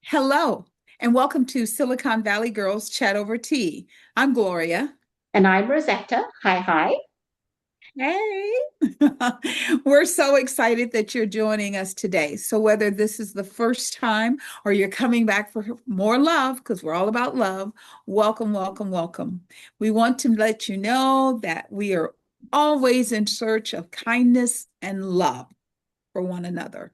Hello, and welcome to Silicon Valley Girls Chat Over Tea. I'm Gloria. And I'm Rosetta. Hi, hi. Hey, we're so excited that you're joining us today. So, whether this is the first time or you're coming back for more love, because we're all about love, welcome, welcome, welcome. We want to let you know that we are always in search of kindness and love for one another.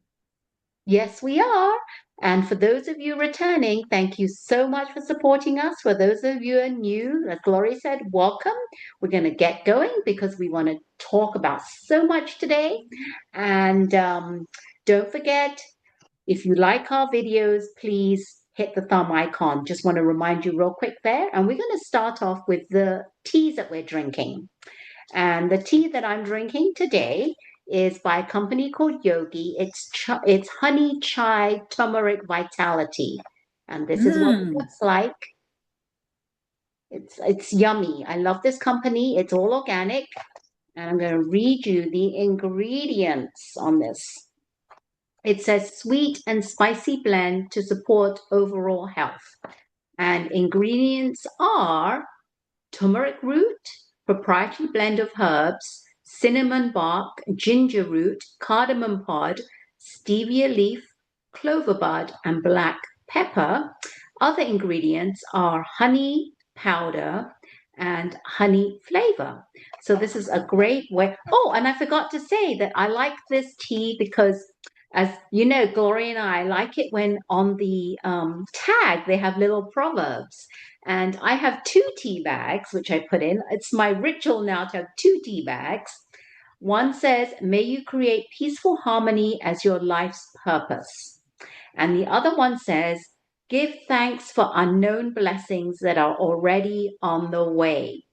Yes, we are. And for those of you returning, thank you so much for supporting us. For those of you who are new, as Gloria said, welcome. We're going to get going because we want to talk about so much today. And don't forget, if you like our videos, please hit the thumb icon. Just want to remind you real quick there. And we're going to start off with the teas that we're drinking. And the tea that I'm drinking today is by a company called Yogi. It's honey chai turmeric vitality. And this is what it Mm. looks like. It's yummy. I love this company. It's all organic. And I'm going to read you the ingredients on this. It says sweet and spicy blend to support overall health. And ingredients are turmeric root, proprietary blend of herbs, cinnamon bark, ginger root, cardamom pod, stevia leaf, clover bud, and black pepper. Other ingredients are honey powder and honey flavor. So this is a great way. Oh, and I forgot to say that I like this tea because as you know, Gloria and I like it when on the tag they have little proverbs. And I have two tea bags, which I put in. It's my ritual now to have two tea bags. One says, may you create peaceful harmony as your life's purpose. And the other one says, give thanks for unknown blessings that are already on the way.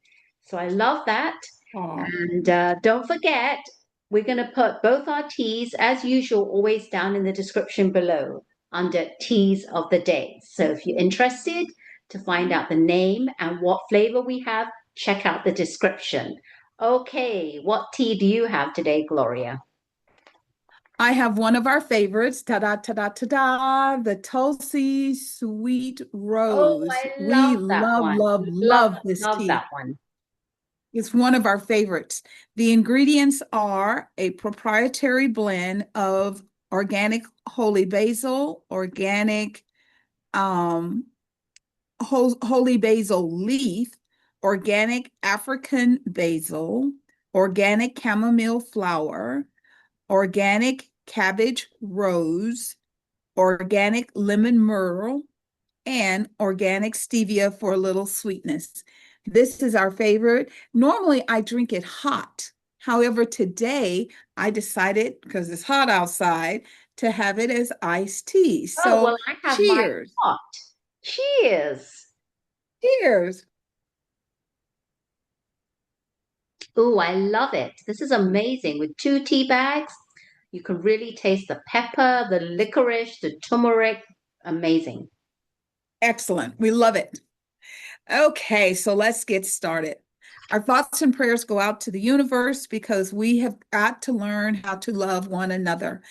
So I love that. Oh. And don't forget, we're going to put both our teas, as usual, always down in the description below under teas of the day. So if you're interested to find out the name and what flavor we have, check out the description. Okay, what tea do you have today, Gloria? I have one of our favorites, ta-da, ta-da, ta-da, the Tulsi Sweet Oh, Rose. I We love that love, one. love, Love, love this love tea. that one. It's one of our favorites. The ingredients are a proprietary blend of organic holy basil, organic holy basil leaf, organic African basil, organic chamomile flower, organic cabbage rose, organic lemon myrtle, and organic stevia for a little sweetness. This is our favorite. Normally, I drink it hot. However, today I decided, because it's hot outside, to have it as iced tea. Oh, well, So, I have mine cheers. hot. Cheers. Cheers. Oh, I love it. This is amazing. With two tea bags, you can really taste the pepper, the licorice, the turmeric. Amazing. Excellent. We love it. Okay, so let's get started. Our thoughts and prayers go out to the universe because we have got to learn how to love one another.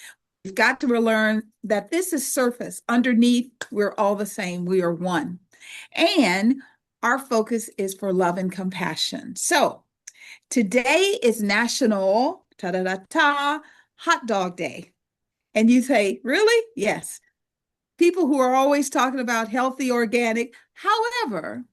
We've got to learn that this is surface. Underneath, we're all the same. We are one. And our focus is for love and compassion. So today is National ta da da ta Hot Dog Day. And you say, really? Yes. People who are always talking about healthy, organic. However,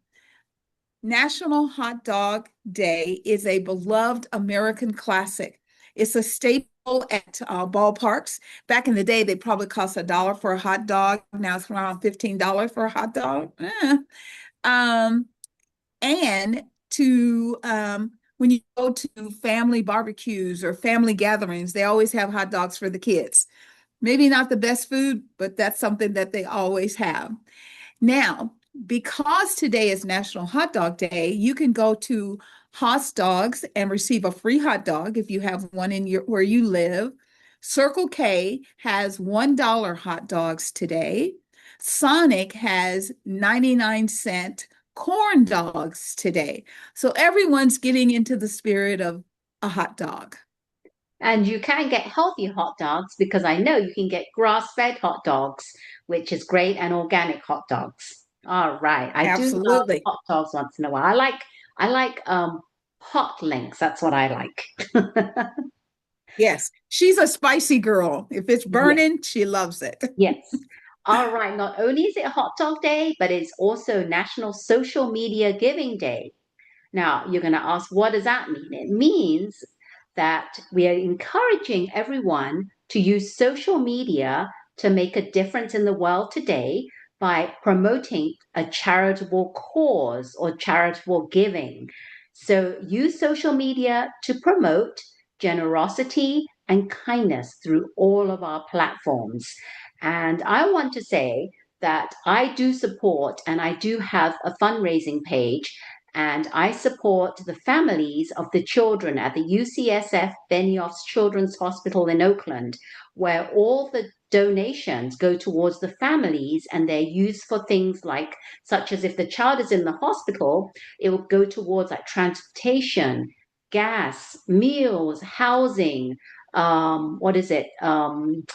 National Hot Dog Day is a beloved American classic. It's a staple at ballparks. Back in the day, they probably cost $1 for a hot dog. Now it's around $15 for a hot dog. Um, and to when you go to family barbecues or family gatherings, they always have hot dogs for the kids. Maybe not the best food, but that's something that they always have. Now, because today is National Hot Dog Day, you can go to Haas Dogs and receive a free hot dog if you have one in your where you live. Circle K has $1 hot dogs today. Sonic has 99-cent corn dogs today. So everyone's getting into the spirit of a hot dog. And you can get healthy hot dogs because I know you can get grass-fed hot dogs, which is great, and organic hot dogs. All right. I do love Absolutely. hot dogs once in a while. I like hot links. That's what I like. Yes. She's a spicy girl. If it's Yes, burning, she loves it. yes. All right. Not only is it Hot Dog Day, but it's also National Social Media Giving Day. Now, you're going to ask, what does that mean? It means that we are encouraging everyone to use social media to make a difference in the world today by promoting a charitable cause or charitable giving. So, use social media to promote generosity and kindness through all of our platforms. And I want to say that I do support and I do have a fundraising page and I support the families of the children at the UCSF Benioff's Children's Hospital in Oakland, where all the donations go towards the families and they're used for things like, such as if the child is in the hospital, it will go towards like transportation, gas, meals, housing, what is it?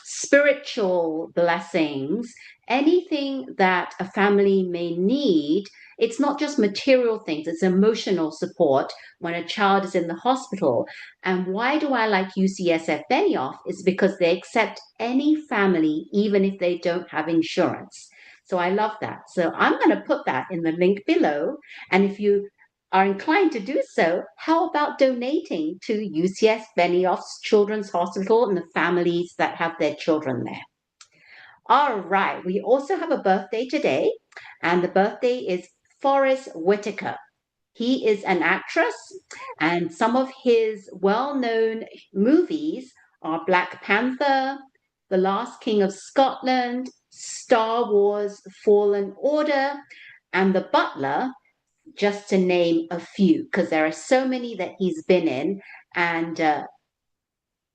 Spiritual blessings, anything that a family may need. It's not just material things, it's emotional support when a child is in the hospital. And why do I like UCSF Benioff? Is because they accept any family, even if they don't have insurance. So I love that. So I'm going to put that in the link below. And if you are inclined to do so, how about donating to UCS Benioff's Children's Hospital and the families that have their children there? All right. We also have a birthday today, and the birthday is Forrest Whitaker. He is an actress, and some of his well known movies are Black Panther, The Last King of Scotland, Star Wars Fallen Order, and The Butler, just to name a few, because there are so many that he's been in. And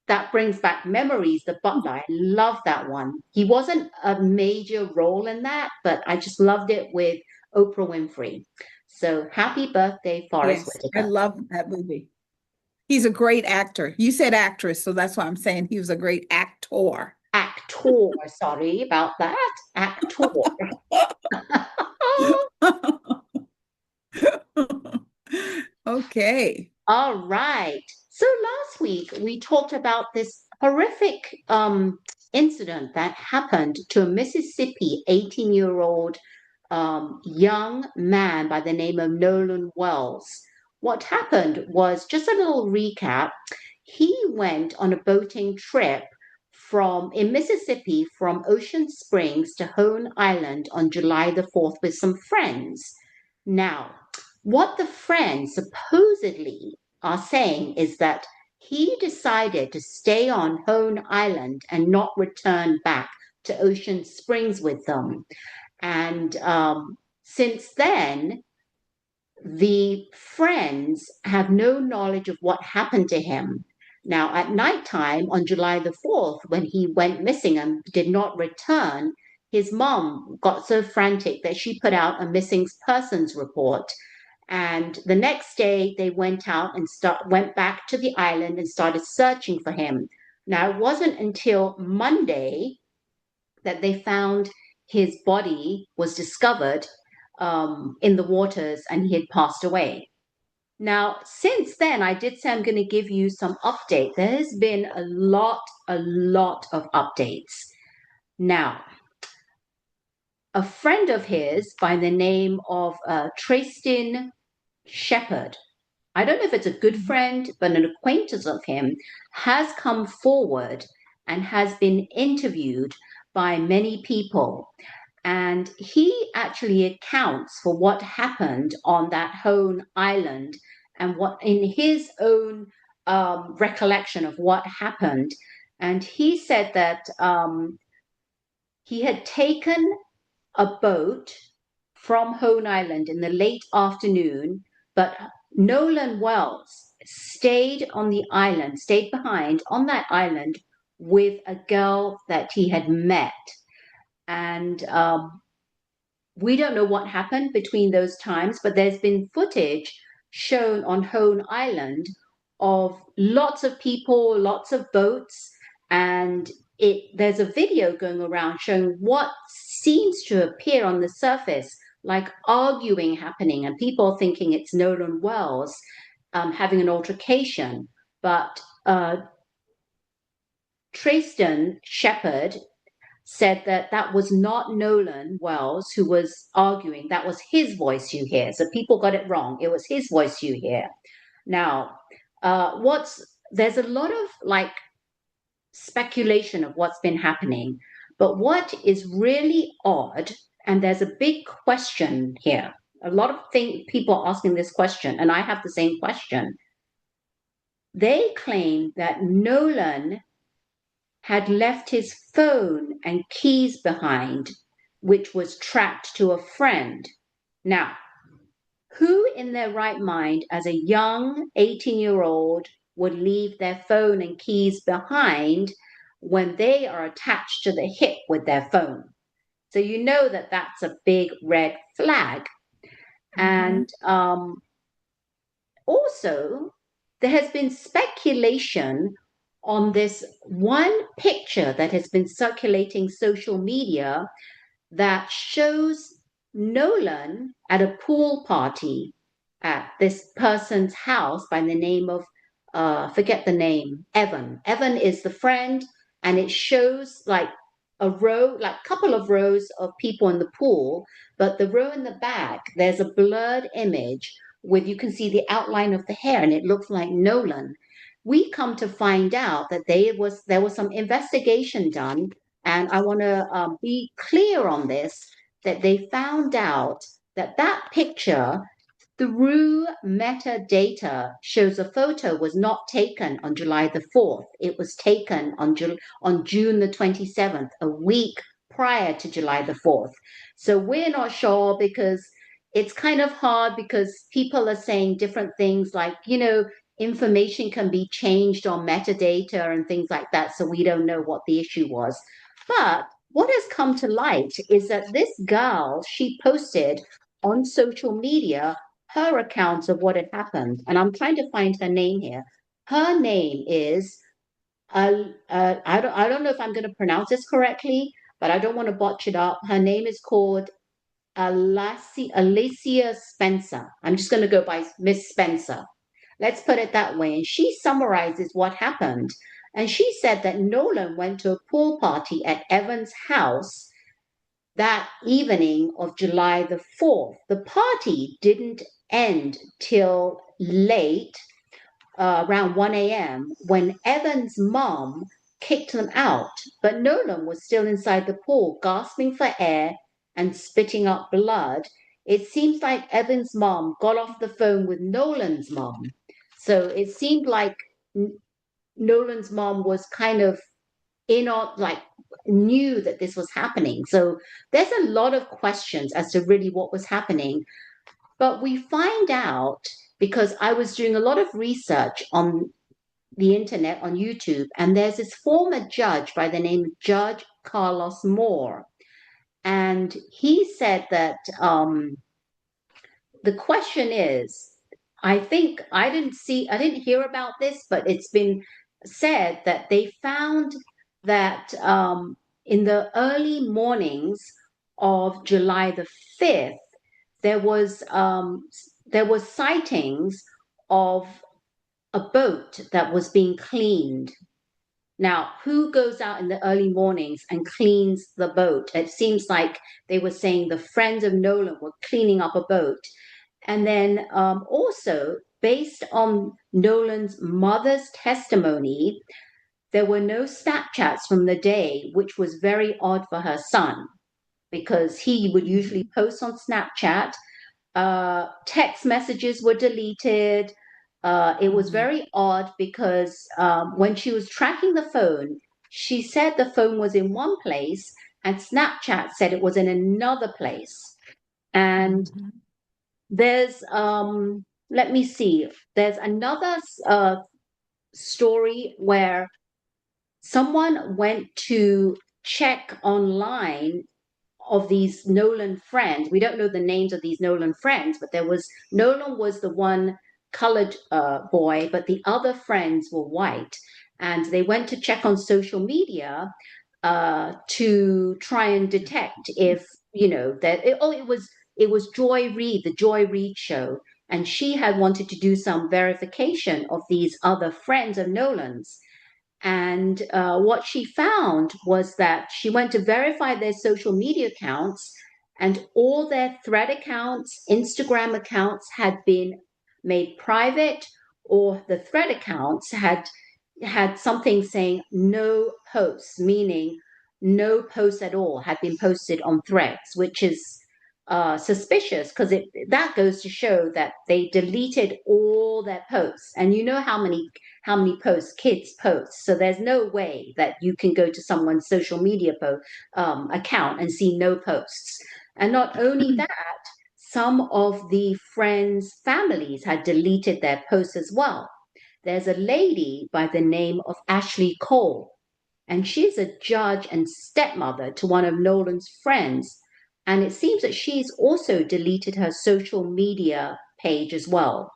that brings back memories. The Butler, I love that one. He wasn't a major role in that, but I just loved it with Oprah Winfrey. So happy birthday, Forrest Yes, I Whitaker. love that movie. He's a great actor. You said actress, so that's why I'm saying he was a great actor. Actor, sorry about that. Actor. Okay. All right. So last week we talked about this horrific incident that happened to a Mississippi 18-year-old young man by the name of Nolan Wells. What happened was just a little recap. He went on a boating trip from in Mississippi from Ocean Springs to Hone Island on July the 4th with some friends. Now, what the friends supposedly are saying is that he decided to stay on Hone Island and not return back to Ocean Springs with them. And since then, the friends have no knowledge of what happened to him. Now, at nighttime on July the 4th, when he went missing and did not return, his mom got so frantic that she put out a missing persons report. And the next day, they went out and went back to the island and started searching for him. Now, it wasn't until Monday that they found his body was discovered in the waters and he had passed away. Now, since then, I did say I'm going to give you some update. There has been a lot of updates. Now, a friend of his by the name of Tristan Shepherd, I don't know if it's a good friend, but an acquaintance of him, has come forward and has been interviewed by many people. And he actually accounts for what happened on that Hone Island and what in his own recollection of what happened. And he said that he had taken a boat from Hone Island in the late afternoon, but Nolan Wells stayed on the island, stayed behind on that island with a girl that he had met. And we don't know what happened between those times, but there's been footage shown on Hone Island of lots of people, lots of boats, and there's a video going around showing what seems to appear on the surface like arguing happening, and people thinking it's Nolan Wells having an altercation. But Trayston Shepherd said that that was not Nolan Wells who was arguing. That was his voice you hear. So people got it wrong. It was his voice you hear. Now, there's a lot of like speculation of what's been happening, but what is really odd, and there's a big question here. A lot of people asking this question, and I have the same question. They claim that Nolan had left his phone and keys behind, which was tracked to a friend. Now, who in their right mind, as a young 18-year-old, would leave their phone and keys behind when they are attached to the hip with their phone? So you know that that's a big red flag. And also, there has been speculation on this one picture that has been circulating social media that shows Nolan at a pool party at this person's house by the name of, forget the name, Evan. Evan is the friend, and it shows like a row, like a couple of rows of people in the pool, but the row in the back, there's a blurred image where you can see the outline of the hair, and it looks like Nolan. We come to find out that there was some investigation done, and I want to be clear on this, that they found out that that picture through metadata shows a photo was not taken on July the 4th. It was taken on June the 27th, a week prior to July the 4th. So we're not sure, because it's kind of hard, because people are saying different things like, information can be changed on metadata and things like that. So we don't know what the issue was. But what has come to light is that this girl, she posted on social media her accounts of what had happened. And I'm trying to find her name here. Her name is, I don't know if I'm going to pronounce this correctly, but I don't want to botch it up. Her name is called Alicia Spencer. I'm just going to go by Miss Spencer. Let's put it that way. And she summarizes what happened. And she said that Nolan went to a pool party at Evan's house that evening of July the 4th. The party didn't end till late, around 1 a.m., when Evan's mom kicked them out. But Nolan was still inside the pool, gasping for air and spitting up blood. It seems like Evan's mom got off the phone with Nolan's mom. So it seemed like Nolan's mom was kind of knew that this was happening. So there's a lot of questions as to really what was happening. But we find out, because I was doing a lot of research on the internet, on YouTube, and there's this former judge by the name of Judge Carlos Moore. And he said that the question is, I didn't hear about this, but it's been said that they found that in the early mornings of July the 5th, there was sightings of a boat that was being cleaned. Now, who goes out in the early mornings and cleans the boat? It seems like they were saying the friends of Nolan were cleaning up a boat. And then also, based on Nolan's mother's testimony, there were no Snapchats from the day, which was very odd for her son, because he would usually post on Snapchat. Text messages were deleted. It was very odd, because when she was tracking the phone, she said the phone was in one place and Snapchat said it was in another place. And there's, let me see, there's another story where someone went to check online of these Nolan friends. We don't know the names of these Nolan friends, but Nolan was the one colored boy, but the other friends were white. And they went to check on social media to try and detect if, that it was Joy Reid, the Joy Reid show. And she had wanted to do some verification of these other friends of Nolan's. And what she found was that she went to verify their social media accounts, and all their thread accounts, Instagram accounts had been made private, or the thread accounts had something saying no posts, meaning no posts at all had been posted on threads, which is suspicious because that goes to show that they deleted all their posts. And you know how many posts kids post. So there's no way that you can go to someone's social media account and see no posts. And not only that, some of the friends' families had deleted their posts as well. There's a lady by the name of Ashley Cole, and she's a judge and stepmother to one of Nolan's friends. And it seems that she's also deleted her social media page as well.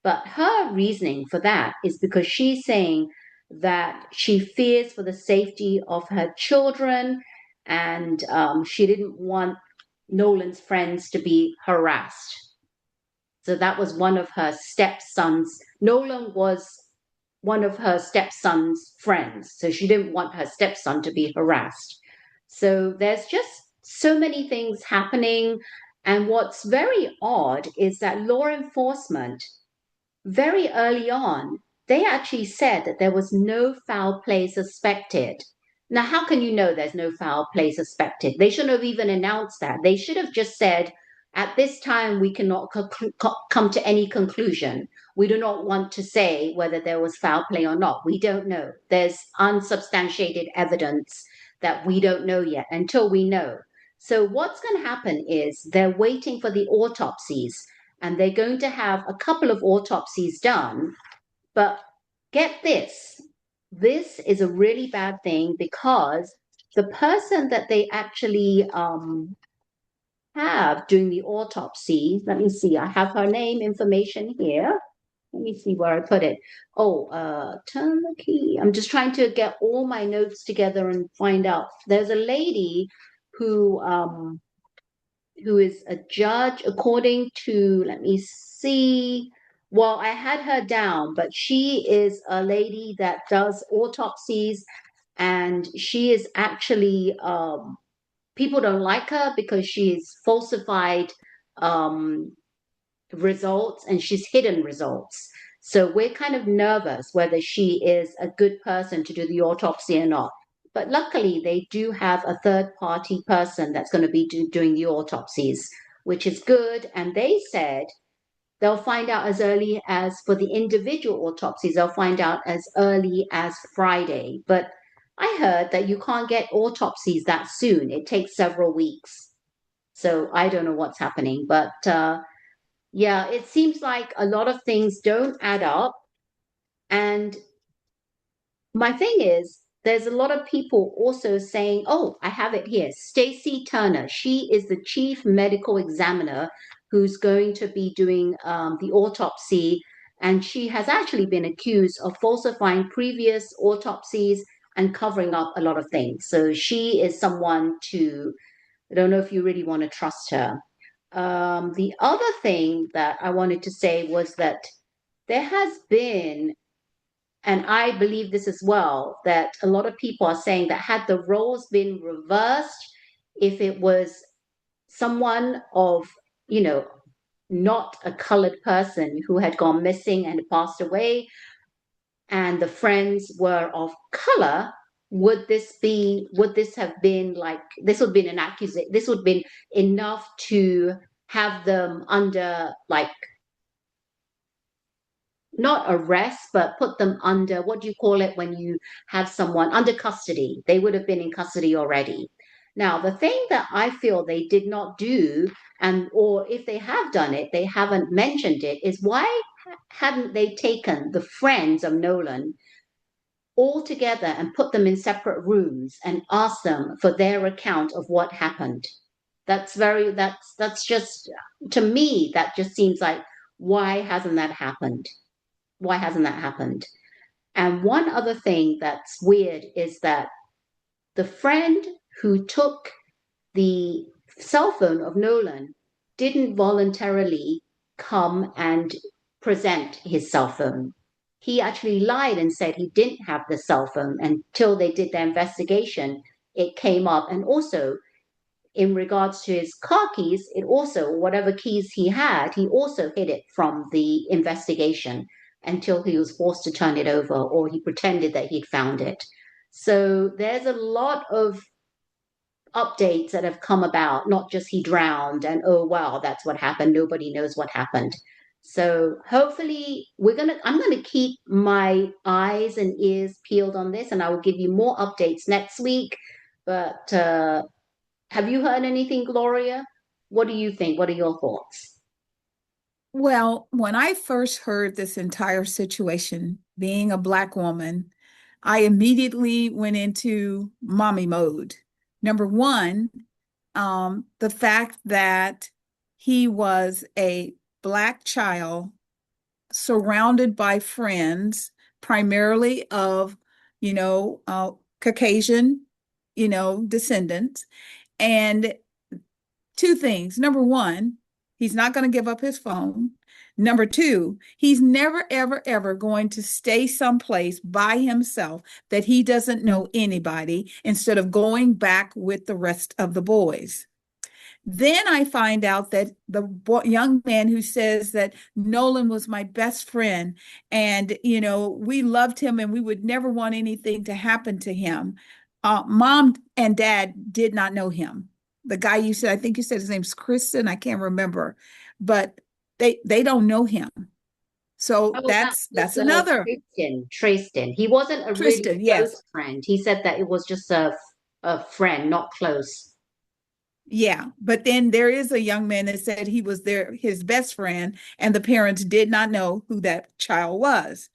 But her reasoning for that is because she's saying that she fears for the safety of her children, and she didn't want Nolan's friends to be harassed. So that was one of her stepsons. Nolan was one of her stepson's friends. So she didn't want her stepson to be harassed. So there's just so many things happening. And what's very odd is that law enforcement, very early on, they actually said that there was no foul play suspected. Now, how can you know there's no foul play suspected? They shouldn't have even announced that. They should have just said, at this time, we cannot come to any conclusion. We do not want to say whether there was foul play or not. We don't know. There's unsubstantiated evidence that we don't know yet until we know. So what's going to happen is they're waiting for the autopsies, and they're going to have a couple of autopsies done. But get this is a really bad thing, because the person that they actually have doing the autopsy, let me see, I have her name information here. Let me see where I put it. Oh, turn the key. I'm just trying to get all my notes together and find out. There's a lady who is a judge according to, let me see. Well, I had her down, but she is a lady that does autopsies, and she is actually, people don't like her because she's falsified results, and she's hidden results. So we're kind of nervous whether she is a good person to do the autopsy or not. But luckily, they do have a third party person that's going to be doing the autopsies, which is good. And they said they'll find out as early as, for the individual autopsies, they'll find out as early as Friday. But I heard that you can't get autopsies that soon. It takes several weeks. So I don't know what's happening. But yeah, it seems like a lot of things don't add up. And my thing is, there's a lot of people also saying, oh, I have it here. Stacey Turner, she is the chief medical examiner who's going to be doing the autopsy. And she has actually been accused of falsifying previous autopsies and covering up a lot of things. So she is someone to, I don't know if you really want to trust her. The other thing that I wanted to say was that there has been, and I believe this as well, that a lot of people are saying that had the roles been reversed, if it was someone of, not a colored person who had gone missing and passed away, and the friends were of color, would this have been like, this would have been an accusation, this would have been enough to have them under, like, not arrest, but put them under, what do you call it when you have someone under custody? They would have been in custody already. Now, the thing that I feel they did not do, and or if they have done it, they haven't mentioned it, is why hadn't they taken the friends of Nolan all together and put them in separate rooms and asked them for their account of what happened? That's just, to me, that just seems like, Why hasn't that happened? Why hasn't that happened? And one other thing that's weird is that the friend who took the cell phone of Nolan didn't voluntarily come and present his cell phone. He actually lied and said he didn't have the cell phone until they did their investigation. It came up. And also, in regards to his car keys, it also, whatever keys he also hid it from the investigation until he was forced to turn it over or he pretended that he'd found it. So there's a lot of updates that have come about, not just he drowned and oh wow, that's what happened. Nobody knows what happened. So hopefully I'm gonna keep my eyes and ears peeled on this and I will give you more updates next week. But have you heard anything, Gloria? What do you think? What are your thoughts? Well, when I first heard this entire situation, being a Black woman, I immediately went into mommy mode. Number one, the fact that he was a Black child surrounded by friends, primarily of, Caucasian, descendants. And two things. Number one, he's not going to give up his phone. Number two, he's never, ever, ever going to stay someplace by himself that he doesn't know anybody instead of going back with the rest of the boys. Then I find out that the young man who says that Nolan was my best friend and, we loved him and we would never want anything to happen to him. Mom and dad did not know him. The guy you said, I think you said his name's Kristen, I can't remember, but they don't know him. So Oh, that that's was another. Tristan. Tristan. He wasn't a really Tristan, close yes. friend. He said that it was just a friend, not close. Yeah, but then there is a young man that said he was his best friend, and the parents did not know who that child was.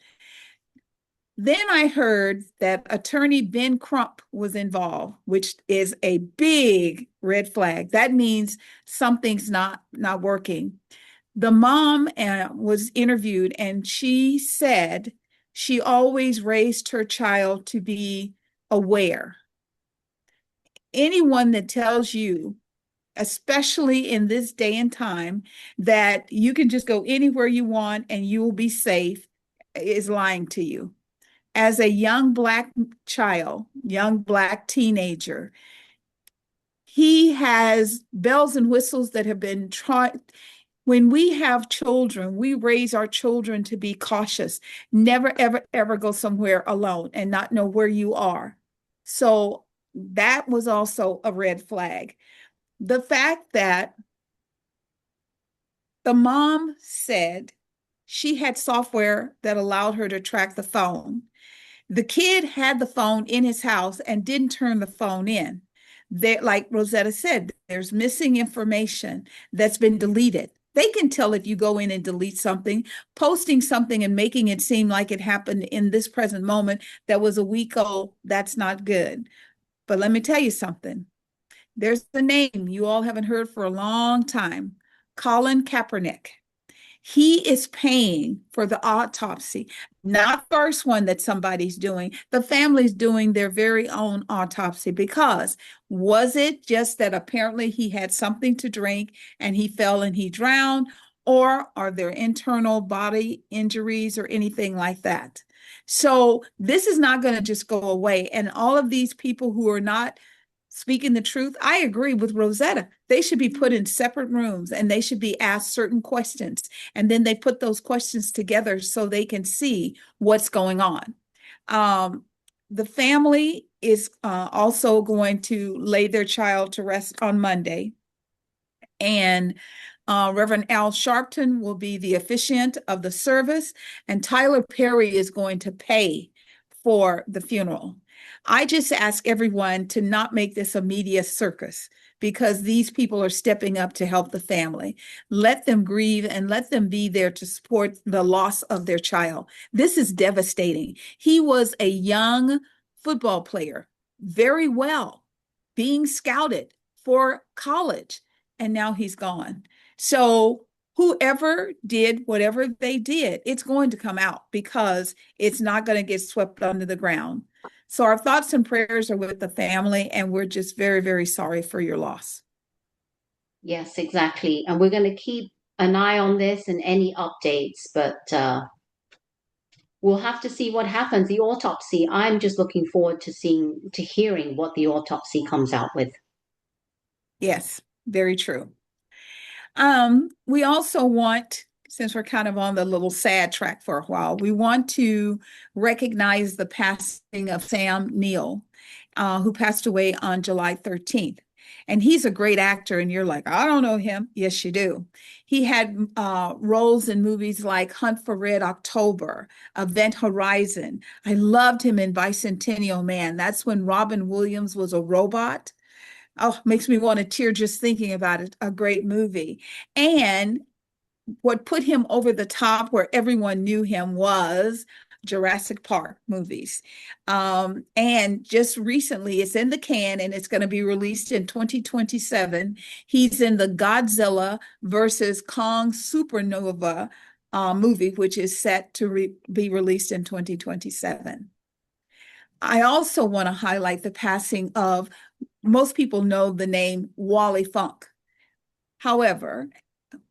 Then I heard that attorney Ben Crump was involved, which is a big red flag. That means something's not working. The mom was interviewed, and she said she always raised her child to be aware. Anyone that tells you, especially in this day and time, that you can just go anywhere you want and you will be safe is lying to you. As a young Black child, young Black teenager, he has bells and whistles that have been tried. When we have children, we raise our children to be cautious, never, ever, ever go somewhere alone and not know where you are. So that was also a red flag. The fact that the mom said she had software that allowed her to track the phone. The kid had the phone in his house and didn't turn the phone in. There, like Rosetta said, there's missing information that's been deleted. They can tell if you go in and delete something, posting something and making it seem like it happened in this present moment that was a week old. That's not good. But let me tell you something. There's a name you all haven't heard for a long time, Colin Kaepernick. He is paying for the autopsy, not first one that somebody's doing. The family's doing their very own autopsy because was it just that apparently he had something to drink and he fell and he drowned, or are there internal body injuries or anything like that? So this is not going to just go away. And all of these people who are not speaking the truth, I agree with Rosetta. They should be put in separate rooms and they should be asked certain questions. And then they put those questions together so they can see what's going on. The family is also going to lay their child to rest on Monday. And Reverend Al Sharpton will be the officiant of the service, and Tyler Perry is going to pay for the funeral. I just ask everyone to not make this a media circus because these people are stepping up to help the family. Let them grieve and let them be there to support the loss of their child. This is devastating. He was a young football player, very well, being scouted for college, and now he's gone. So whoever did whatever they did, it's going to come out because it's not going to get swept under the ground. So our thoughts and prayers are with the family, and we're just very, very sorry for your loss. Yes, exactly. And we're going to keep an eye on this and any updates, but we'll have to see what happens. The autopsy, I'm just looking forward to hearing what the autopsy comes out with. Yes, very true. We also want, since we're kind of on the little sad track for a while, we want to recognize the passing of Sam Neill, who passed away on July 13th. And he's a great actor, and you're like, I don't know him. Yes, you do. He had roles in movies like Hunt for Red October, Event Horizon. I loved him in Bicentennial Man. That's when Robin Williams was a robot. Oh, makes me want to tear just thinking about it. A great movie. And what put him over the top where everyone knew him was Jurassic Park movies. And just recently, it's in the can and it's going to be released in 2027. He's in the Godzilla versus Kong Supernova movie, which is set to be released in 2027. I also want to highlight the passing of, most people know the name Wally Funk. However,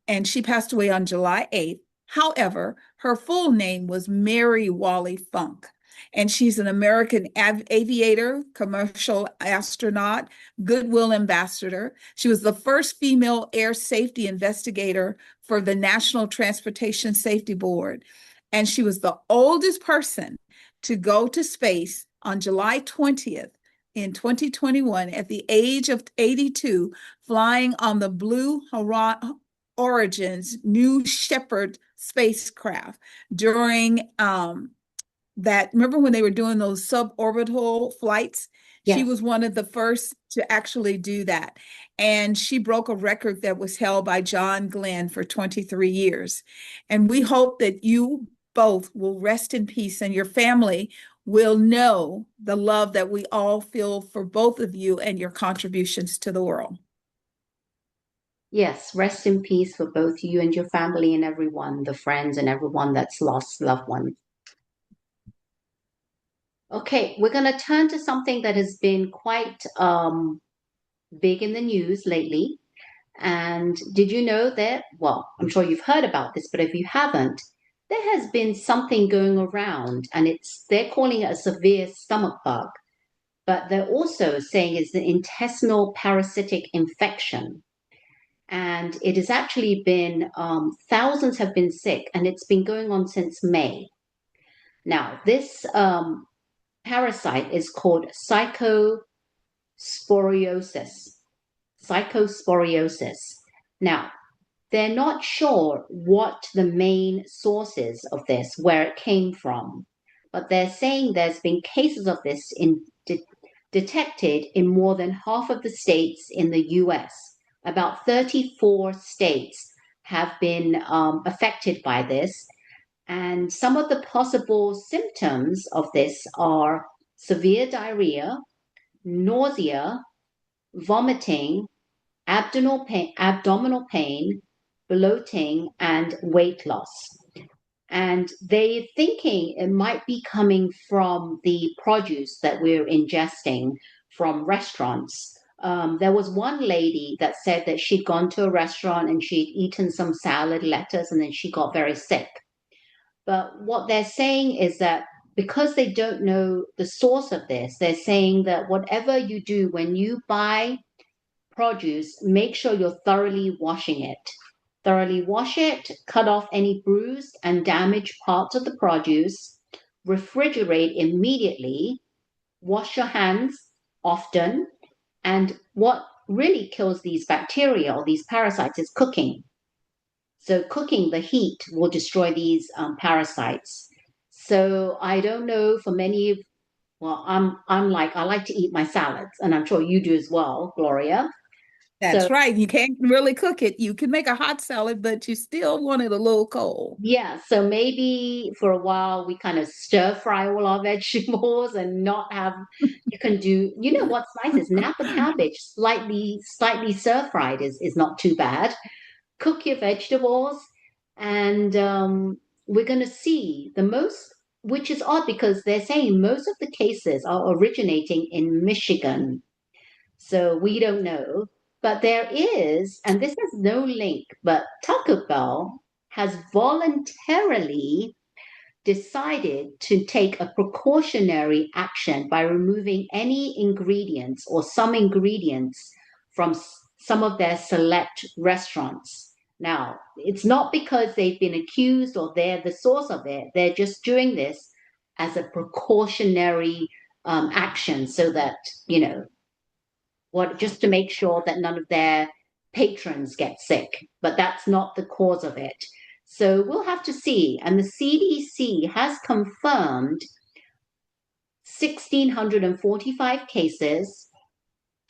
and she passed away on July 8th. However, her full name was Mary Wally Funk, and she's an American aviator, commercial astronaut, goodwill ambassador. She was the first female air safety investigator for the National Transportation Safety Board, and she was the oldest person to go to space on July 20th in 2021 at the age of 82, flying on the Blue Origin's New Shepard spacecraft during that. Remember when they were doing those suborbital flights? She Yes. was one of the first to actually do that. And she broke a record that was held by John Glenn for 23 years. And we hope that you both will rest in peace and your family will know the love that we all feel for both of you and your contributions to the world. Yes, rest in peace for both you and your family and everyone, the friends and everyone that's lost loved ones. Okay, we're going to turn to something that has been quite big in the news lately. And did you know that? Well, I'm sure you've heard about this, but if you haven't, there has been something going around, and they're calling it a severe stomach bug, but they're also saying it's an intestinal parasitic infection. And it has actually been thousands have been sick, and it's been going on since May. Now, this parasite is called psychosporiosis. Psychosporiosis. Now, they're not sure what the main source is of this, where it came from, but they're saying there's been cases of this detected in more than half of the states in the US. About 34 states have been affected by this. And some of the possible symptoms of this are severe diarrhea, nausea, vomiting, abdominal pain, bloating, and weight loss. And they're thinking it might be coming from the produce that we're ingesting from restaurants. There was one lady that said that she'd gone to a restaurant and she'd eaten some salad, lettuce, and then she got very sick. But what they're saying is that because they don't know the source of this, they're saying that whatever you do when you buy produce, make sure you're thoroughly washing it. Thoroughly wash it, cut off any bruised and damaged parts of the produce, refrigerate immediately, wash your hands often, and what really kills these bacteria or these parasites is cooking. So cooking, the heat will destroy these parasites. So I don't know for many of, well, I'm like I like to eat my salads, and I'm sure you do as well, Gloria. So That's right. You can't really cook it. You can make a hot salad, but you still want it a little cold. yeah, so maybe for a while we kind of stir fry all our vegetables and not have. You can do. You know what's nice is Napa cabbage, slightly stir fried is not too bad. cook your vegetables, and we're going to see the most, which is odd because they're saying most of the cases are originating in Michigan. So we don't know. But there is, and this has no link, but Taco Bell has voluntarily decided to take a precautionary action by removing any ingredients or some ingredients from some of their select restaurants. Now, it's not because they've been accused or they're the source of it. They're just doing this as a precautionary action so that, you know, what, just to make sure that none of their patrons get sick. But that's not the cause of it. So we'll have to see. And the CDC has confirmed 1,645 cases,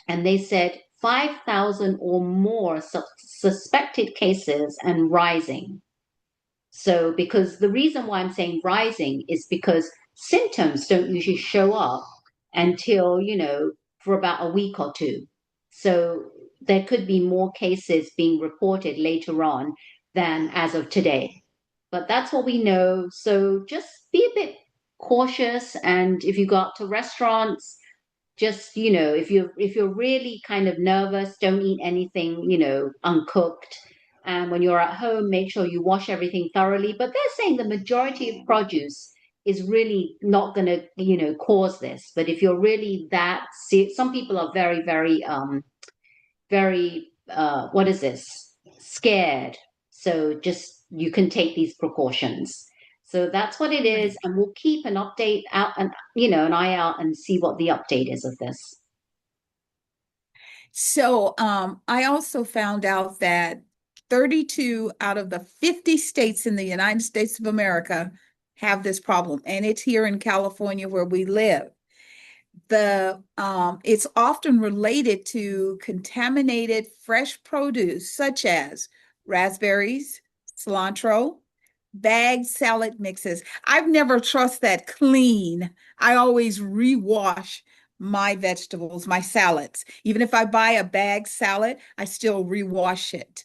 and they said 5,000 or more suspected cases and rising. So, because the reason why I'm saying rising is because symptoms don't usually show up until, you know, for about a week or two. So, there could be more cases being reported later on than as of today. But that's what we know. So, just be a bit cautious. And if you go out to restaurants, just, you know, if you're really kind of nervous, don't eat anything, you know, uncooked. And when you're at home, make sure you wash everything thoroughly. But they're saying the majority of produce is really not going to, you know, cause this. But if you're really that some people are very, very very what is this, scared. So just, you can take these precautions. So that's what it is, Right. and we'll keep an update out, and, you know, an eye out, and see what the update is of this. So I also found out that 32 out of the 50 states in the United States of America have this problem, and it's here in California where we live. It's often related to contaminated fresh produce such as raspberries, cilantro, bagged salad mixes. I've never trust that clean. I always rewash my vegetables, my salads. Even if I buy a bagged salad, I still rewash it.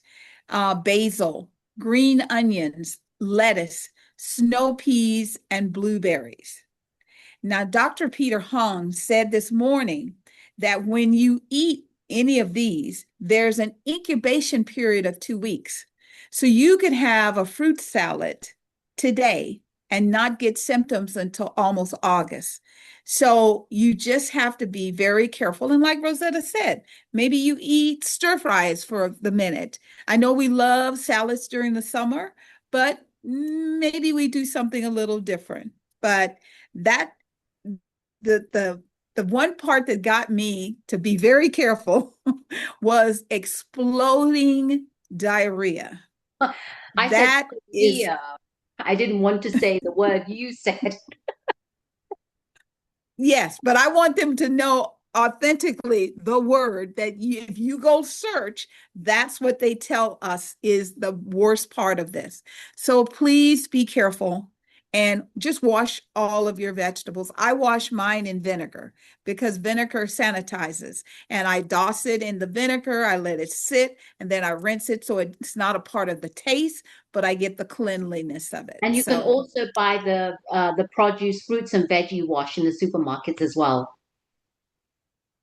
Basil, green onions, lettuce, snow peas, and blueberries. Now, Dr. Peter Hong said this morning that when you eat any of these, there's an incubation period of 2 weeks. So you could have a fruit salad today and not get symptoms until almost August. So you just have to be very careful. And like Rosetta said, maybe you eat stir fries for the minute. I know we love salads during the summer, but maybe we do something a little different. But that the one part that got me to be very careful was exploding diarrhea. I said That is, diarrhea. I didn't want to say the word you said. yes, but I want them to know authentically the word that if you go search, that's what they tell us is the worst part of this. So please be careful and just wash all of your vegetables. I wash mine in vinegar because vinegar sanitizes, and I douse it in the vinegar. I let it sit and then I rinse it so it's not a part of the taste, but I get the cleanliness of it. And you can So also buy the produce, fruits and veggie wash in the supermarkets as well.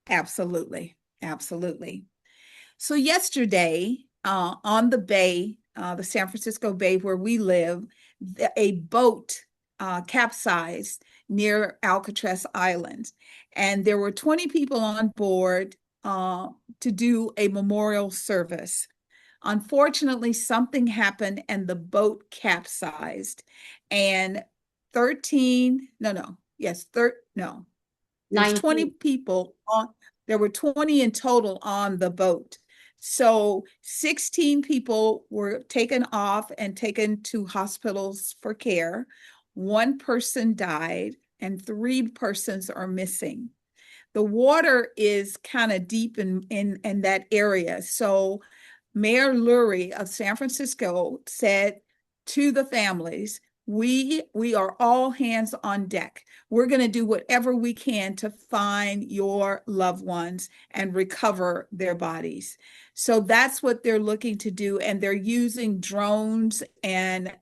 absolutely, absolutely. So yesterday, on the bay, the San Francisco Bay where we live, a boat capsized near Alcatraz Island, and there were 20 people on board to do a memorial service. Unfortunately, something happened and the boat capsized, and 13, no, no, yes, no, there's 20 19. people on, there were 20 in total on the boat. So 16 people were taken off and taken to hospitals for care. One person died and three persons are missing. The water is kind of deep in that area. So Mayor Lurie of San Francisco said to the families, we are all hands on deck. We're going to do whatever we can to find your loved ones and recover their bodies. So that's what they're looking to do, and they're using drones and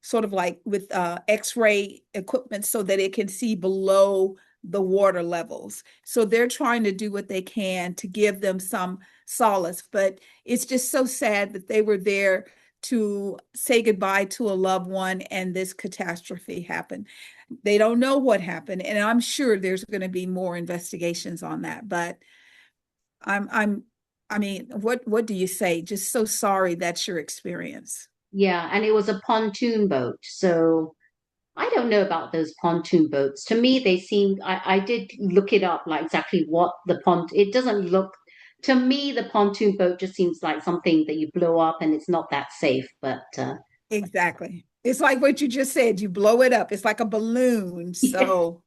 sort of like with x-ray equipment so that it can see below the water levels. So they're trying to do what they can to give them some solace, but it's just so sad that they were there to say goodbye to a loved one and this catastrophe happened. They don't know what happened, and I'm sure there's going to be more investigations on that, but I'm I mean, what do you say? Just so sorry that's your experience. Yeah, and it was a pontoon boat. So I don't know about those pontoon boats. To me, they seem, I did look it up, like exactly what the it doesn't look, to me, the pontoon boat just seems like something that you blow up and it's not that safe. But Exactly. It's like what you just said. You blow it up. It's like a balloon. yeah, So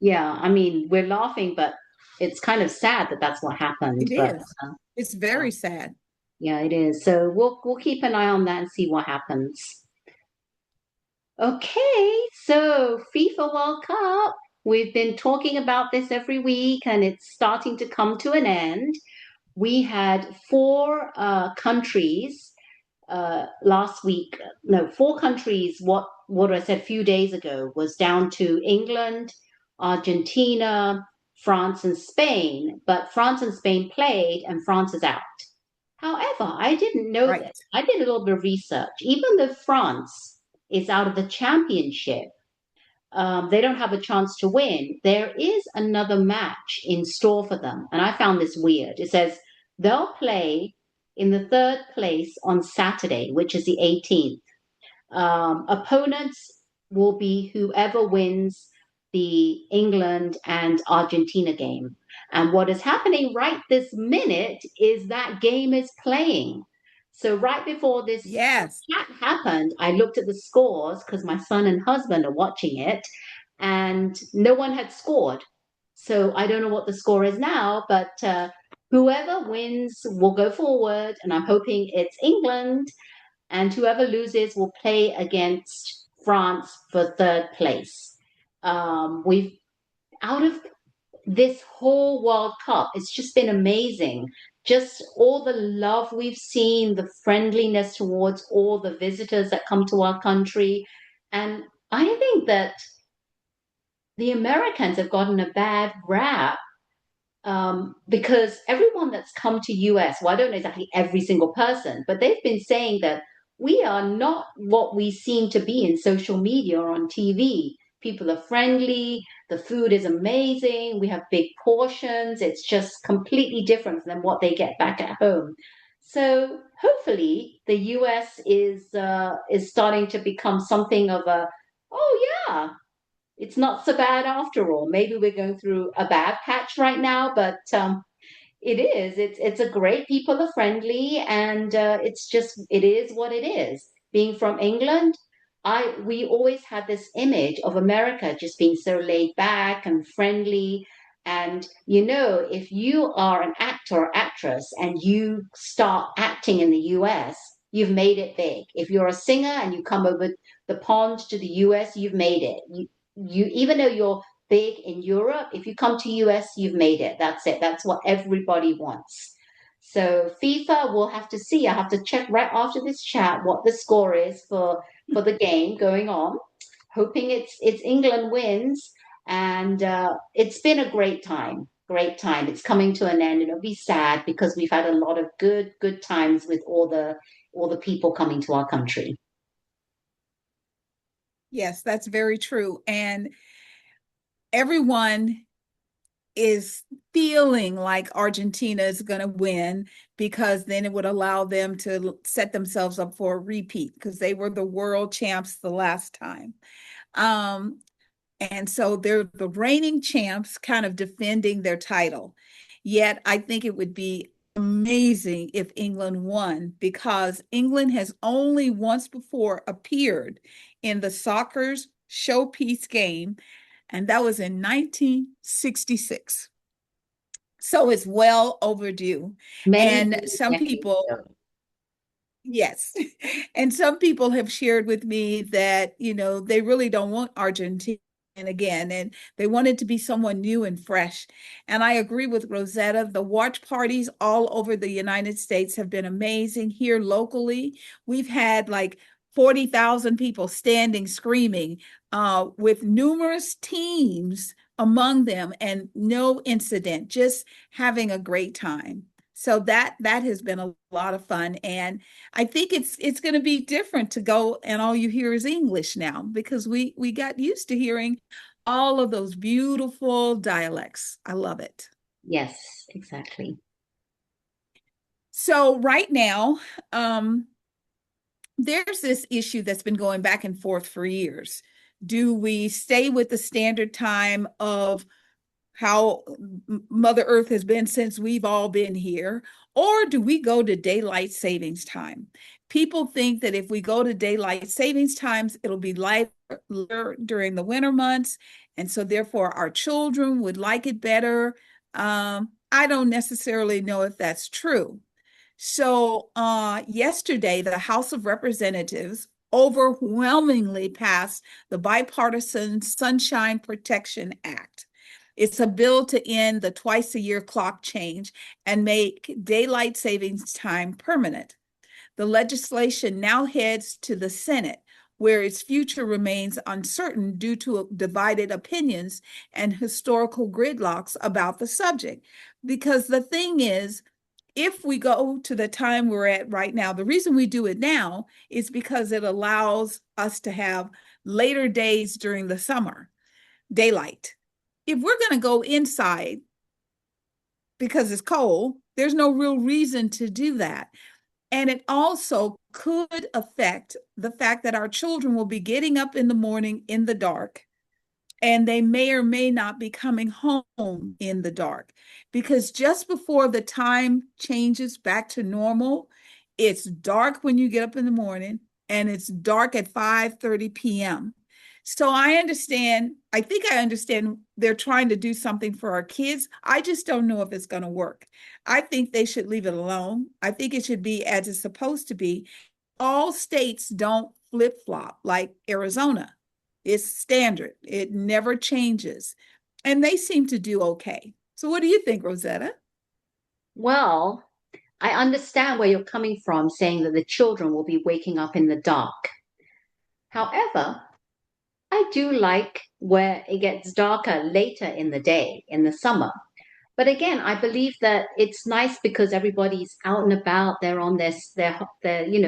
yeah, I mean, we're laughing, but it's kind of sad that that's what happened. it But is. It's yeah, very sad. yeah, it is. So we'll keep an eye on that and see what happens. Okay, so FIFA World Cup. We've been talking about this every week, and it's starting to come to an end. We had four countries last week. No, four countries. What I said a few days ago was down to England, Argentina, France, and Spain. But France and Spain played, and France is out. However, I didn't know Right. that. I did a little bit of research. Even though France is out of the championship, they don't have a chance to win. There is another match in store for them. And I found this weird. It says they'll play in the third place on Saturday, which is the 18th. Opponents will be whoever wins the England and Argentina game. And what is happening right this minute is that game is playing. So right before this Yes. chat happened, I looked at the scores because my son and husband are watching it, and no one had scored. So I don't know what the score is now, but whoever wins will go forward, and I'm hoping it's England, and whoever loses will play against France for third place. We've out of this whole World Cup, it's just been amazing. Just all the love we've seen, the friendliness towards all the visitors that come to our country. And I think that the Americans have gotten a bad rap because everyone that's come to US, well, I don't know exactly every single person, but they've been saying that we are not what we seem to be in social media or on TV. People are friendly, the food is amazing, we have big portions. It's just completely different than what they get back at home. So hopefully, the US is starting to become something of a, oh yeah, it's not so bad after all. Maybe we're going through a bad patch right now, but it is. It's a great. People are friendly, and it's just it is what it is. Being from England, I we always had this image of America just being so laid back and friendly. And if you are an actor or actress and you start acting in the US, you've made it big. If you're a singer and you come over the pond to the US, you've made it. You even though you're big in Europe, if you come to US, you've made it. That's it. That's what everybody wants. So FIFA, we'll have to see. I have to check right after this chat what the score is for the game going on. Hoping it's England wins, and it's been a great time. Great time. It's coming to an end, and it'll be sad because we've had a lot of good times with all the people coming to our country. Yes, that's very true. And everyone is feeling like Argentina is going to win because then it would allow them to set themselves up for a repeat because they were the world champs the last time. Um, and so they're the reigning champs kind of defending their title. Yet I think it would be amazing if England won because England has only once before appeared in the soccer's showpiece game, and that was in 1966. So it's well overdue. Many, And many some decades people, ago. Yes. And some people have shared with me that, they really don't want Argentina again, and they want it to be someone new and fresh. And I agree with Rosetta. The watch parties all over the United States have been amazing. Here locally, we've had like 40,000 people standing, screaming, with numerous teams among them, and no incident, just having a great time. So that has been a lot of fun. And I think it's going to be different to go and all you hear is English now, because we got used to hearing all of those beautiful dialects. I love it. Yes, exactly. So right now, um, there's this issue that's been going back and forth for years. Do we stay with the standard time of how Mother Earth has been since we've all been here? Or do we go to daylight savings time? People think that if we go to daylight savings times, it'll be lighter during the winter months. And so, therefore, our children would like it better. I don't necessarily know if that's true. So, yesterday, the House of Representatives overwhelmingly passed the Bipartisan Sunshine Protection Act. It's a bill to end the twice a year clock change and make daylight savings time permanent. The legislation now heads to the Senate, where its future remains uncertain due to divided opinions and historical gridlocks about the subject. Because the thing is, if we go to the time we're at right now, the reason we do it now is because it allows us to have later days during the summer, daylight. If we're going to go inside because it's cold, there's no real reason to do that. And it also could affect the fact that our children will be getting up in the morning in the dark, and they may or may not be coming home in the dark, because just before the time changes back to normal, it's dark when you get up in the morning, and it's dark at 5:30 p.m. So I think I understand they're trying to do something for our kids. I just don't know if it's going to work. I think they should leave it alone. I think it should be as it's supposed to be. All states don't flip-flop like Arizona. It's standard. It never changes. And they seem to do okay. So what do you think, Rosetta? Well, I understand where you're coming from, saying that the children will be waking up in the dark. However, I do like where it gets darker later in the day, in the summer. But again, I believe that it's nice because everybody's out and about. They're on their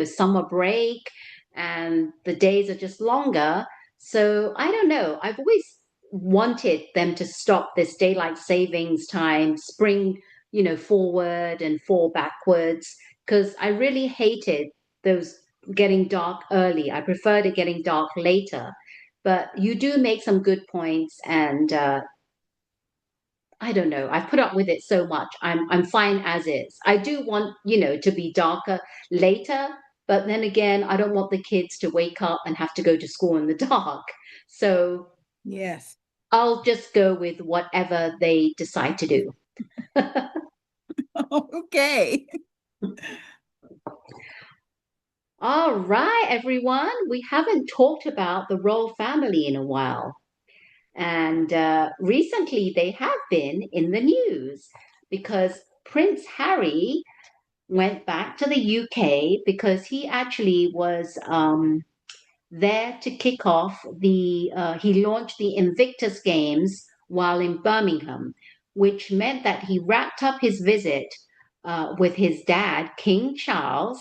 summer break, and the days are just longer. So I don't know. I've always wanted them to stop this daylight savings time, spring, forward and fall backwards, because I really hated those getting dark early. I preferred it getting dark later. But you do make some good points, and I don't know. I've put up with it so much. I'm fine as is. I do want, to be darker later, but then again, I don't want the kids to wake up and have to go to school in the dark. So Yes. I'll just go with whatever they decide to do. Okay. All right, everyone. We haven't talked about the royal family in a while. And recently they have been in the news because Prince Harry went back to the UK because he actually was there to kick off he launched the Invictus Games while in Birmingham, which meant that he wrapped up his visit with his dad, King Charles,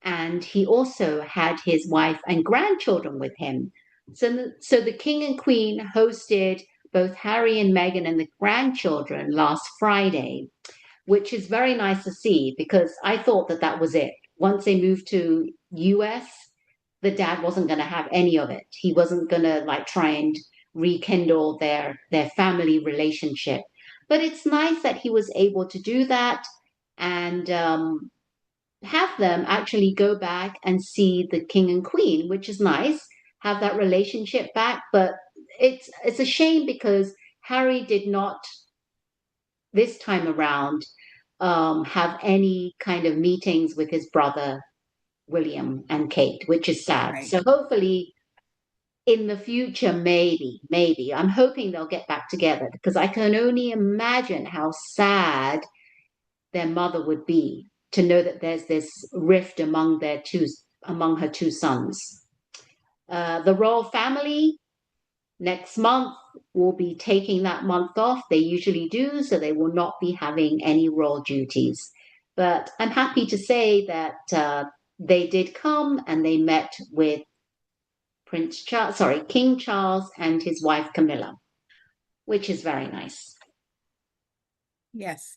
and he also had his wife and grandchildren with him. So the king and queen hosted both Harry and Meghan and the grandchildren last Friday, which is very nice to see because I thought that that was it. Once they moved to US, the dad wasn't going to have any of it. He wasn't going to like try and rekindle their family relationship. But it's nice that he was able to do that and have them actually go back and see the king and queen, which is nice. Have that relationship back, but it's a shame because Harry did not this time around have any kind of meetings with his brother William and Kate, which is sad. Right. So hopefully in the future, maybe, I'm hoping they'll get back together because I can only imagine how sad their mother would be to know that there's this rift among her two sons. The royal family next month will be taking that month off. They usually do, so they will not be having any royal duties. But I'm happy to say that they did come and they met with King Charles and his wife Camilla, which is very nice. Yes.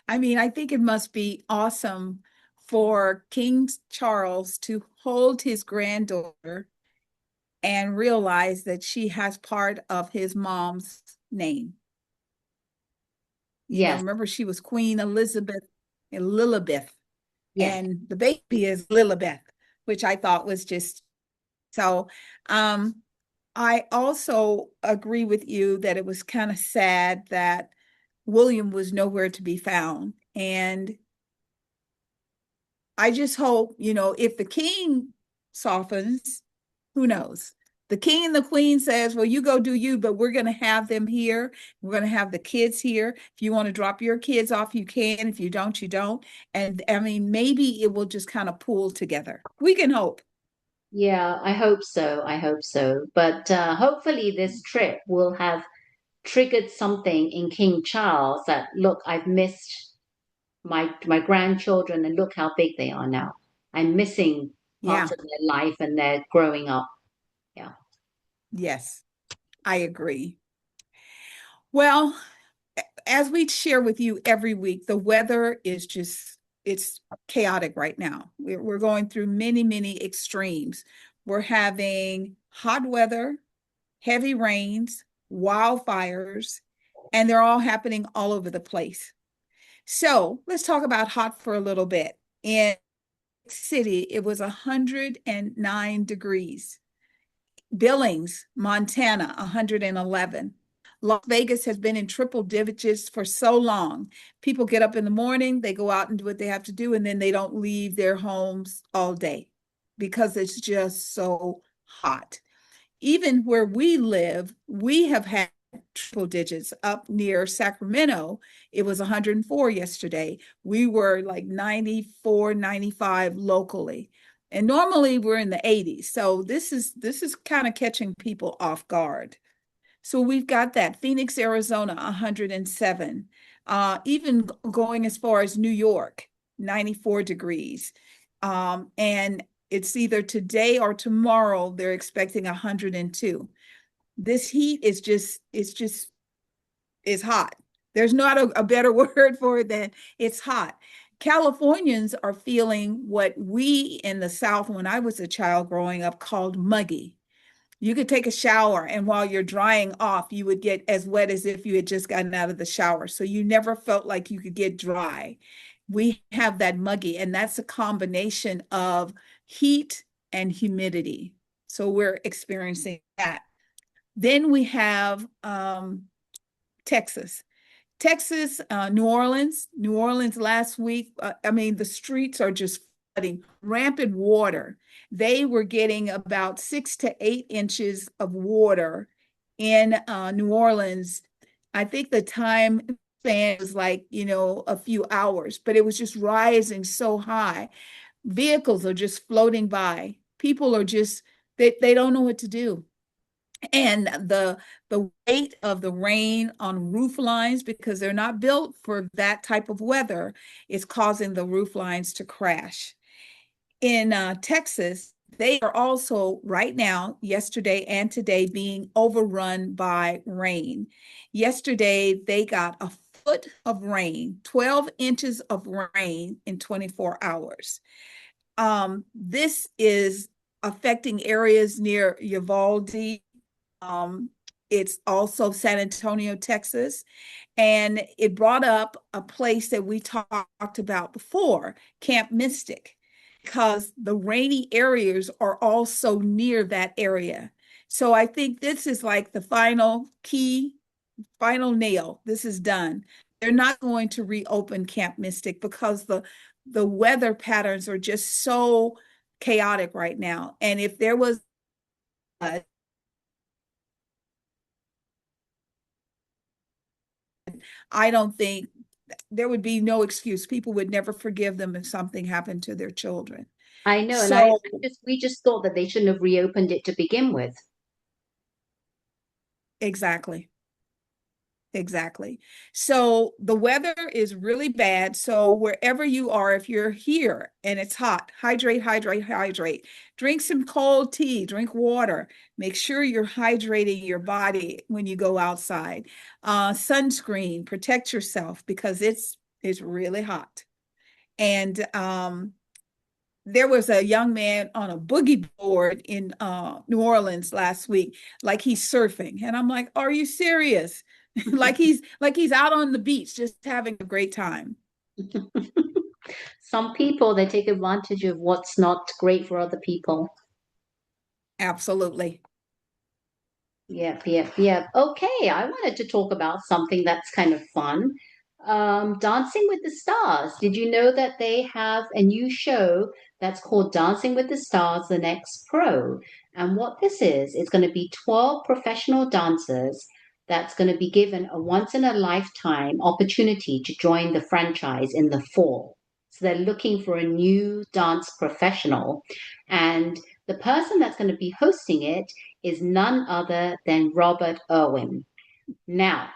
I mean, I think it must be awesome for King Charles to hold his granddaughter and realize that she has part of his mom's name. Yes, Remember she was Queen Elizabeth and Lilibeth, yes. and the baby is Lilibeth, which I thought was just so. I also agree with you that it was kind of sad that William was nowhere to be found. And I just hope, if the king softens, who knows? The king and the queen says, well, you go do you, but we're going to have them here. We're going to have the kids here. If you want to drop your kids off, you can. If you don't, you don't. And I mean, maybe it will just kind of pool together. We can hope. Yeah, I hope so. I hope so. But hopefully, this trip will have triggered something in King Charles that, look, I've missed my grandchildren, and look how big they are now. I'm missing Yeah. parts of their life and they're growing up. Yeah. Yes, I agree. Well, as we share with you every week, the weather is just, it's chaotic right now. We're going through many, many extremes. We're having hot weather, heavy rains, wildfires, and they're all happening all over the place. So let's talk about hot for a little bit. In city, it was 109 degrees. Billings, Montana, 111. Las Vegas has been in triple digits for so long. People get up in the morning, they go out and do what they have to do, and then they don't leave their homes all day because it's just so hot. Even where we live, we have had triple digits up near Sacramento. It was 104 yesterday. We were like 94, 95 locally. And normally we're in the 80s. So this is kind of catching people off guard. So we've got that. Phoenix, Arizona, 107. Even going as far as New York, 94 degrees. And it's either today or tomorrow, they're expecting 102. This heat is hot. There's not a better word for it than it's hot. Californians are feeling what we in the South, when I was a child growing up, called muggy. You could take a shower, and while you're drying off, you would get as wet as if you had just gotten out of the shower. So you never felt like you could get dry. We have that muggy, and that's a combination of heat and humidity. So we're experiencing that. Then we have Texas. New Orleans last week. I mean, the streets are just flooding, rampant water. They were getting about 6 to 8 inches of water in New Orleans. I think the time span was like, a few hours, but it was just rising so high. Vehicles are just floating by. People are just, they don't know what to do. And the weight of the rain on roof lines, because they're not built for that type of weather, is causing the roof lines to crash. In Texas, they are also right now, yesterday and today, being overrun by rain. Yesterday, they got a foot of rain, 12 inches of rain in 24 hours. This is affecting areas near Uvalde. Um, it's also San Antonio, Texas. And it brought up a place that we talked about before, Camp Mystic, because the rainy areas are also near that area. So I think this is like the final key, final nail. This is done. They're not going to reopen Camp Mystic because the weather patterns are just so chaotic right now. And if there was I don't think there would be no excuse. People would never forgive them if something happened to their children. I know, and So, we just thought that they shouldn't have reopened it to begin with. exactly. Exactly. So the weather is really bad. So wherever you are, if you're here and it's hot, hydrate, hydrate, hydrate. Drink some cold tea, drink water. Make sure you're hydrating your body when you go outside. Sunscreen, protect yourself because it's really hot. And there was a young man on a boogie board in New Orleans last week, like he's surfing. And I'm like, are you serious? like he's out on the beach just having a great time. Some people, they take advantage of what's not great for other people. Absolutely. Yep, yep, yep. Okay, I wanted to talk about something that's kind of fun. Dancing with the Stars. Did you know that they have a new show that's called Dancing with the Stars, The Next Pro? And what this is, it's going to be 12 professional dancers that's going to be given a once in a lifetime opportunity to join the franchise in the fall. So they're looking for a new dance professional. And the person that's going to be hosting it is none other than Robert Irwin. Now,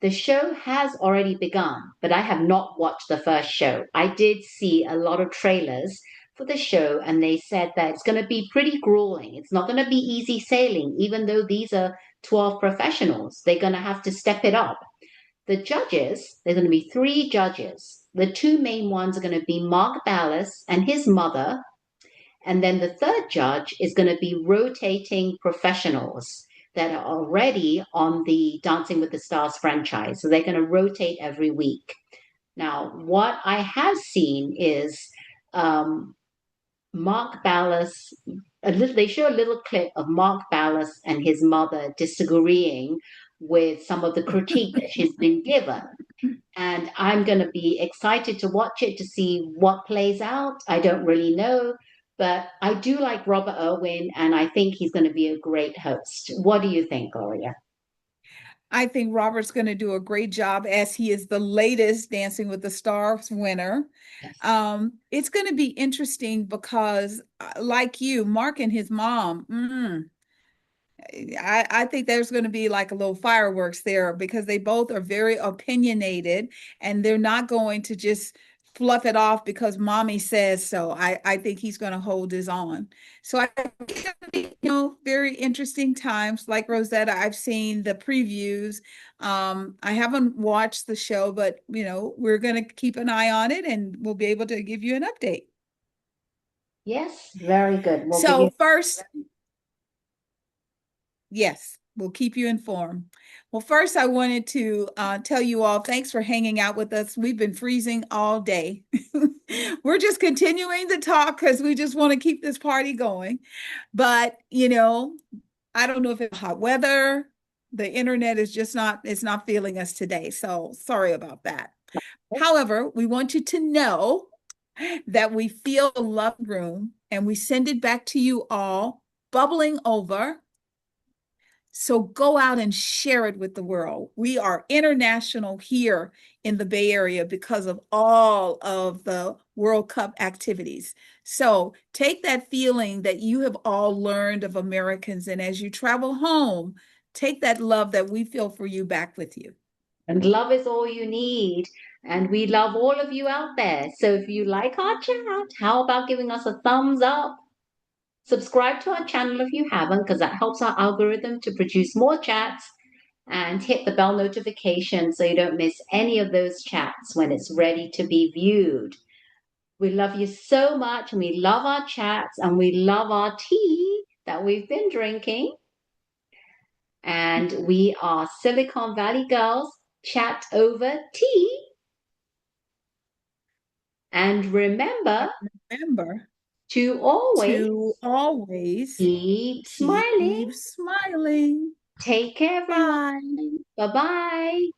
the show has already begun, but I have not watched the first show. I did see a lot of trailers for the show, and they said that it's going to be pretty grueling. It's not going to be easy sailing, even though these are 12 professionals. They're going to have to step it up. The judges, there's going to be three judges. The two main ones are going to be Mark Ballas and his mother, and then the third judge is going to be rotating professionals that are already on the Dancing with the Stars franchise. So they're going to rotate every week. Now, what I have seen is um, Mark Ballas, they show a little clip of Mark Ballas and his mother disagreeing with some of the critique that she's been given. And I'm going to be excited to watch it to see what plays out. I don't really know, but I do like Robert Irwin, and I think he's going to be a great host. What do you think, Gloria? I think Robert's going to do a great job as he is the latest Dancing with the Stars winner. Yes. It's going to be interesting because, like you, Mark and his mom, I think there's going to be like a little fireworks there because they both are very opinionated and they're not going to just fluff it off because mommy says so. I think he's going to hold his own. So I think it's going to be, very interesting times. Like Rosetta, I've seen the previews. I haven't watched the show, but we're going to keep an eye on it and we'll be able to give you an update. Yes, very good. We'll give you. So first, yes, we'll keep you informed. Well, first, I wanted to tell you all thanks for hanging out with us. We've been freezing all day. We're just continuing to talk because we just want to keep this party going. But, I don't know if it's hot weather. The internet is just not, it's not feeling us today. So sorry about that. However, we want you to know that we feel the love room and we send it back to you all bubbling over. So go out and share it with the world. We are international here in the Bay Area because of all of the World Cup activities. So take that feeling that you have all learned of Americans, and as you travel home, take that love that we feel for you back with you. And love is all you need. And we love all of you out there. So if you like our chat, how about giving us a thumbs up? Subscribe to our channel if you haven't, because that helps our algorithm to produce more chats, and hit the bell notification so you don't miss any of those chats when it's ready to be viewed. We love you so much, and we love our chats, and we love our tea that we've been drinking. And we are Silicon Valley Girls, chat over tea. And remember Remember to always to always keep smiling. keep smiling. Take care, everyone. Bye. Bye bye.